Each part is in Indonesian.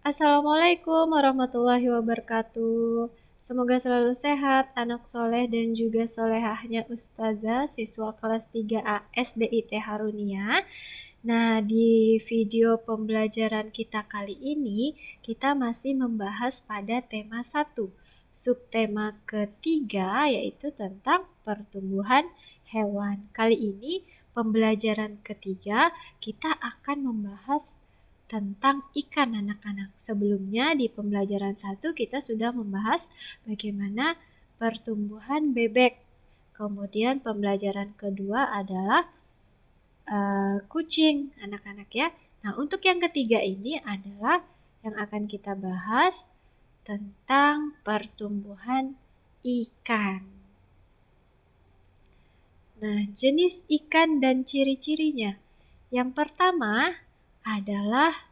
Assalamualaikum warahmatullahi wabarakatuh. Semoga selalu sehat, anak soleh dan juga solehahnya Ustazah, siswa kelas 3A SDIT Harunia. Nah, di video pembelajaran kita kali ini, kita masih membahas pada tema 1. Subtema ketiga yaitu tentang pertumbuhan hewan. Kali ini, pembelajaran ketiga, kita akan membahas tentang ikan anak-anak. Sebelumnya di pembelajaran 1 kita sudah membahas bagaimana pertumbuhan bebek. Kemudian pembelajaran kedua adalah kucing anak-anak ya. Nah, untuk yang ketiga ini adalah yang akan kita bahas tentang pertumbuhan ikan. Nah, jenis ikan dan ciri-cirinya. Yang pertama adalah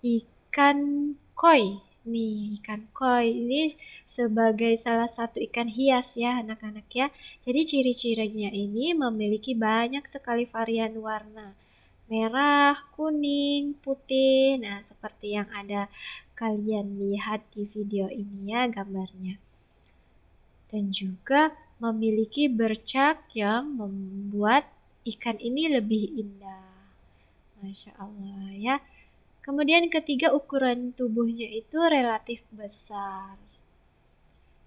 ikan koi. Nih, ikan koi ini sebagai salah satu ikan hias ya anak-anak ya. Jadi ciri-cirinya ini memiliki banyak sekali varian warna. Merah, kuning, putih. Nah, seperti yang ada kalian lihat di video ini ya gambarnya. Dan juga memiliki bercak yang membuat ikan ini lebih indah. Masya Allah ya. Kemudian ketiga, ukuran tubuhnya itu relatif besar.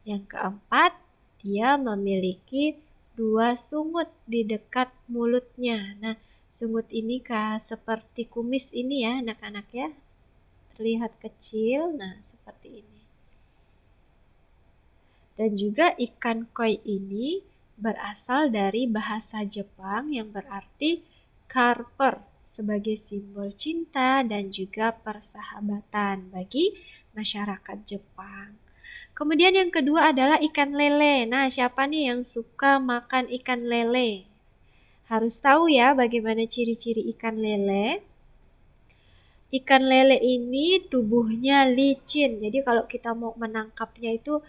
Yang keempat, dia memiliki 2 sungut di dekat mulutnya. Nah, sungut ini seperti kumis ini ya anak-anak ya. Terlihat kecil, nah seperti ini. Dan juga ikan koi ini berasal dari bahasa Jepang yang berarti karper, sebagai simbol cinta dan juga persahabatan bagi masyarakat Jepang. Kemudian yang kedua adalah ikan lele. Nah, siapa nih yang suka makan ikan lele? Harus tahu ya bagaimana ciri-ciri ikan lele. Ikan lele ini tubuhnya licin. Jadi kalau kita mau menangkapnya itu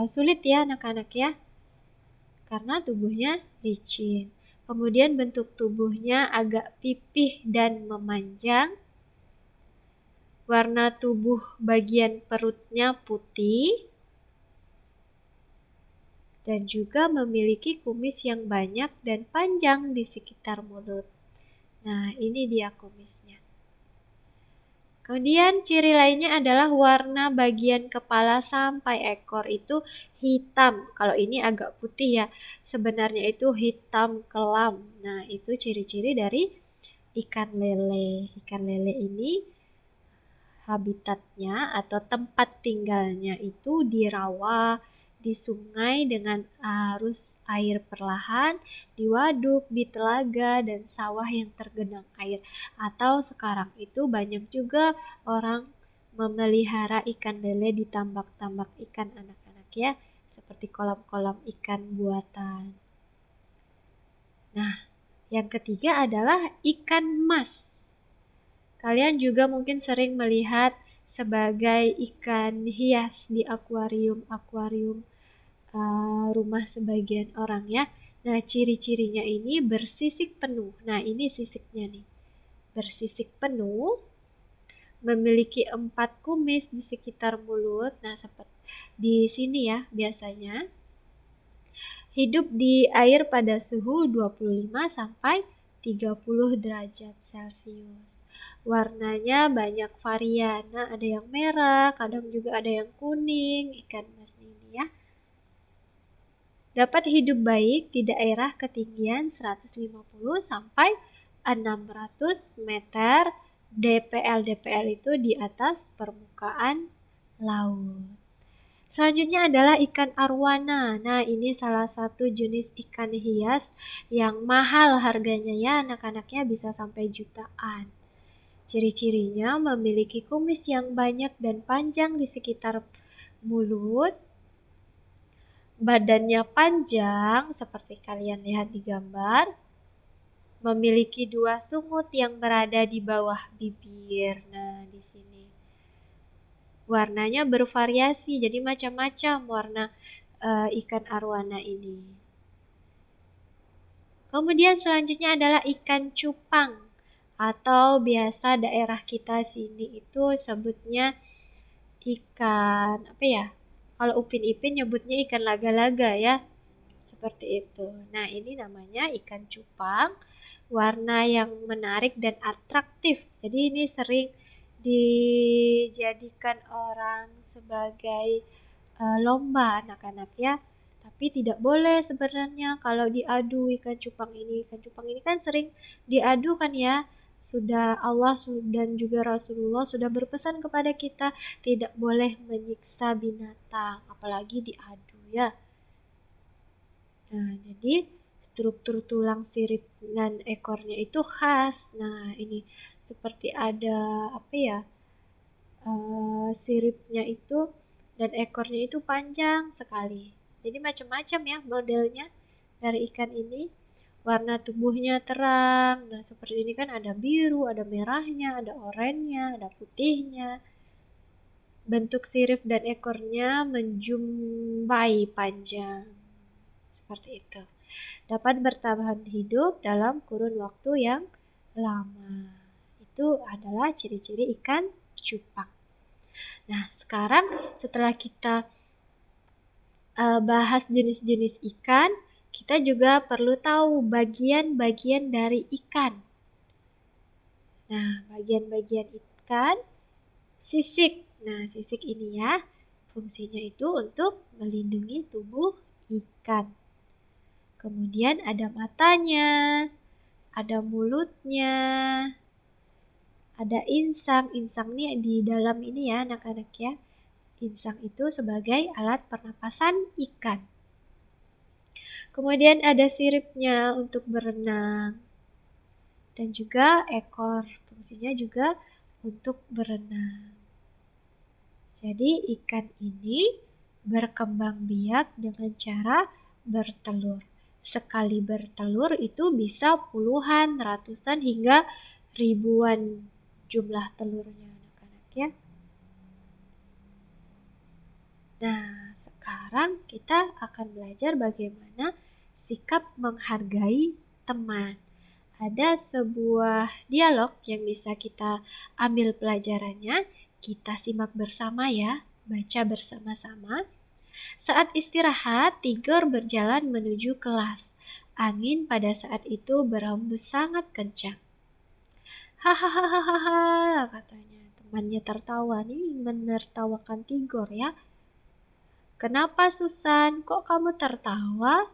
sulit ya anak-anak ya. Karena tubuhnya licin. Kemudian bentuk tubuhnya agak pipih dan memanjang. Warna tubuh bagian perutnya putih. Dan juga memiliki kumis yang banyak dan panjang di sekitar mulut. Nah, ini dia kumisnya. Kemudian ciri lainnya adalah warna bagian kepala sampai ekor itu hitam. Kalau ini agak putih ya. Sebenarnya itu hitam kelam. Nah, itu ciri-ciri dari ikan lele. Ikan lele ini habitatnya atau tempat tinggalnya itu di rawa, di sungai dengan arus air perlahan, di waduk, di telaga, dan sawah yang tergenang air. Atau sekarang itu banyak juga orang memelihara ikan lele di tambak-tambak ikan anak-anak ya, seperti kolam-kolam ikan buatan. Nah, yang ketiga adalah ikan mas. Kalian juga mungkin sering melihat sebagai ikan hias di akuarium rumah sebagian orang ya. Nah, ciri-cirinya ini bersisik penuh. Nah, ini sisiknya nih. Bersisik penuh, memiliki 4 kumis di sekitar mulut. Nah, seperti di sini ya biasanya. Hidup di air pada suhu 25 sampai 30 derajat Celcius. Warnanya banyak varian. Nah, ada yang merah, kadang juga ada yang kuning, ikan mas ini ya. Dapat hidup baik di daerah ketinggian 150 sampai 600 meter DPL itu di atas permukaan laut. Selanjutnya adalah ikan arwana. Nah, ini salah satu jenis ikan hias yang mahal harganya ya, anak-anaknya bisa sampai jutaan. Ciri-cirinya memiliki kumis yang banyak dan panjang di sekitar mulut. Badannya panjang seperti kalian lihat di gambar. Memiliki 2 sungut yang berada di bawah bibir. Nah, di sini. Warnanya bervariasi, jadi macam-macam warna ikan arwana ini. Kemudian selanjutnya adalah ikan cupang atau biasa daerah kita sini itu sebutnya ikan apa ya? Kalau Upin Ipin nyebutnya ikan laga-laga ya, seperti itu. Nah, ini namanya ikan cupang, warna yang menarik dan atraktif. Jadi ini sering dijadikan orang sebagai lomba anak-anak ya. Tapi tidak boleh sebenarnya kalau diadu ikan cupang ini. Ikan cupang ini kan sering diadu kan ya. Sudah Allah dan juga Rasulullah sudah berpesan kepada kita tidak boleh menyiksa binatang, apalagi diadu ya. Nah, jadi struktur tulang sirip dan ekornya itu khas. Nah, ini seperti ada apa ya? Siripnya itu dan ekornya itu panjang sekali. Jadi macam-macam ya modelnya dari ikan ini. Warna tubuhnya terang. Nah, seperti ini kan ada biru, ada merahnya, ada oranye, ada putihnya. Bentuk sirip dan ekornya menjumpai panjang. Seperti itu. Dapat bertahan hidup dalam kurun waktu yang lama. Itu adalah ciri-ciri ikan cupang. Nah, sekarang setelah kita bahas jenis-jenis ikan, kita juga perlu tahu bagian-bagian dari ikan. Nah, bagian-bagian ikan, sisik. Nah, sisik ini ya, fungsinya itu untuk melindungi tubuh ikan. Kemudian ada matanya, ada mulutnya, ada insang. Insang ini di dalam ini ya anak-anak ya. Insang itu sebagai alat pernapasan ikan. Kemudian ada siripnya untuk berenang. Dan juga ekor, fungsinya juga untuk berenang. Jadi ikan ini berkembang biak dengan cara bertelur. Sekali bertelur itu bisa puluhan, ratusan hingga ribuan jumlah telurnya anak-anak ya. Nah, sekarang kita akan belajar bagaimana sikap menghargai teman. Ada sebuah dialog yang bisa kita ambil pelajarannya. Kita simak bersama ya, baca bersama-sama. Saat istirahat, Tigor berjalan menuju kelas. Angin pada saat itu berhembus sangat kencang. Hahaha, katanya. Temannya tertawa, nih menertawakan Tigor ya. Kenapa Susan, kok kamu tertawa?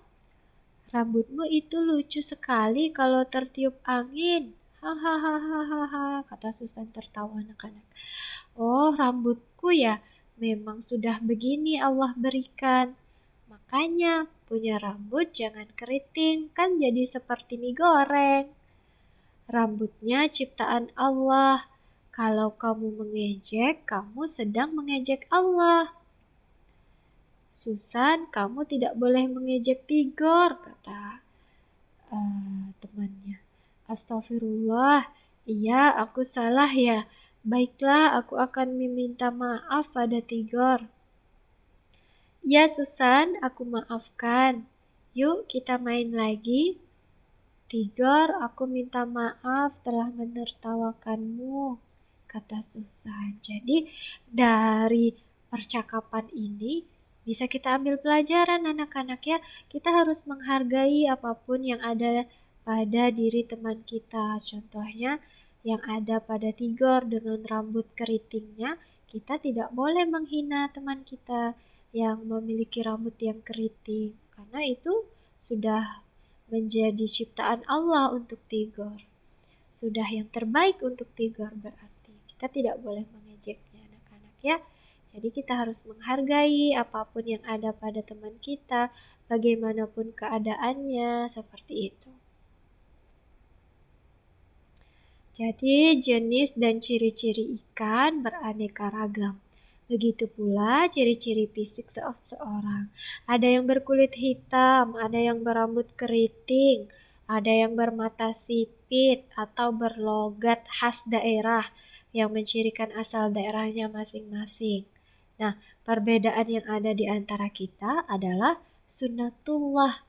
Rambutmu itu lucu sekali kalau tertiup angin. Hahaha, kata Susan tertawa anak-anak. Oh, rambutku ya, memang sudah begini Allah berikan. Makanya punya rambut jangan keriting, kan jadi seperti mie goreng. Rambutnya ciptaan Allah. Kalau kamu mengejek, kamu sedang mengejek Allah. Susan, kamu tidak boleh mengejek Tigor, kata temannya. Astagfirullah, iya aku salah ya. Baiklah, aku akan meminta maaf pada Tigor. Ya Susan, aku maafkan. Yuk kita main lagi. Tigor, aku minta maaf telah menertawakanmu, kata Susan. Jadi dari percakapan ini bisa kita ambil pelajaran anak-anak ya. Kita harus menghargai apapun yang ada pada diri teman kita. Contohnya yang ada pada Tigor dengan rambut keritingnya, kita tidak boleh menghina teman kita yang memiliki rambut yang keriting. Karena itu sudah menjadi ciptaan Allah untuk Tigor. Sudah yang terbaik untuk Tigor berarti. Kita tidak boleh mengejeknya anak-anak ya. Jadi kita harus menghargai apapun yang ada pada teman kita, bagaimanapun keadaannya, seperti itu. Jadi jenis dan ciri-ciri ikan beraneka ragam. Begitu pula ciri-ciri fisik seseorang. Ada yang berkulit hitam, ada yang berambut keriting, ada yang bermata sipit atau berlogat khas daerah yang mencirikan asal daerahnya masing-masing. Nah, perbedaan yang ada di antara kita adalah sunnatullah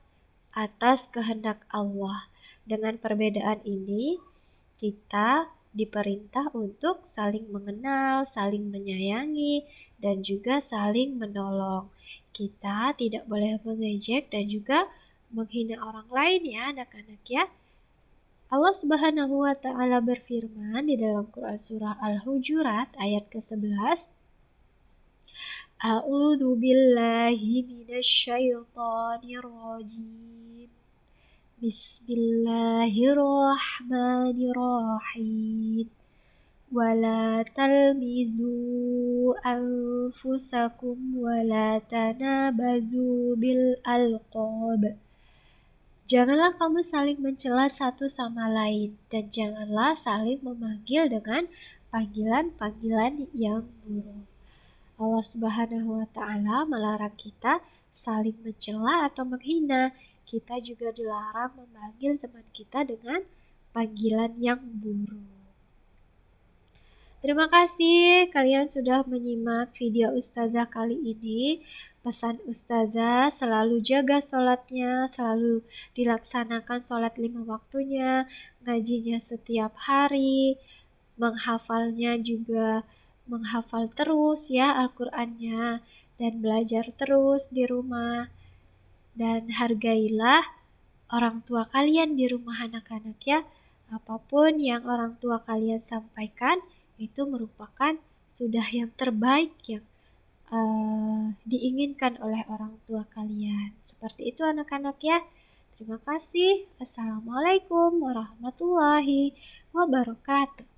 atas kehendak Allah. Dengan perbedaan ini, Kita diperintah untuk saling mengenal, saling menyayangi, dan juga saling menolong. Kita tidak boleh mengejek dan juga menghina orang lain ya anak-anak ya. Allah Subhanahu wa taala berfirman di dalam Quran surah Al-Hujurat ayat ke-11, A'udzu billahi minasyaitonir rajim. Bismillahirrahmanirrahim. Wala talmizu anfusakum wala tanabazu bil alqab. Janganlah kamu saling mencela satu sama lain dan janganlah saling memanggil dengan panggilan-panggilan yang buruk. Allah Subhanahu wa taala melarang kita saling mencela atau menghina. Kita juga dilarang memanggil teman kita dengan panggilan yang buruk. Terima kasih kalian sudah menyimak video Ustazah kali ini. Pesan Ustazah selalu jaga sholatnya, selalu dilaksanakan sholat 5 waktunya, ngajinya setiap hari, menghafalnya juga menghafal terus ya Al-Qur'annya, dan belajar terus di rumah. Dan hargailah orang tua kalian di rumah anak-anak ya. Apapun yang orang tua kalian sampaikan itu merupakan sudah yang terbaik yang diinginkan oleh orang tua kalian. Seperti itu anak-anak ya. Terima kasih. Assalamualaikum warahmatullahi wabarakatuh.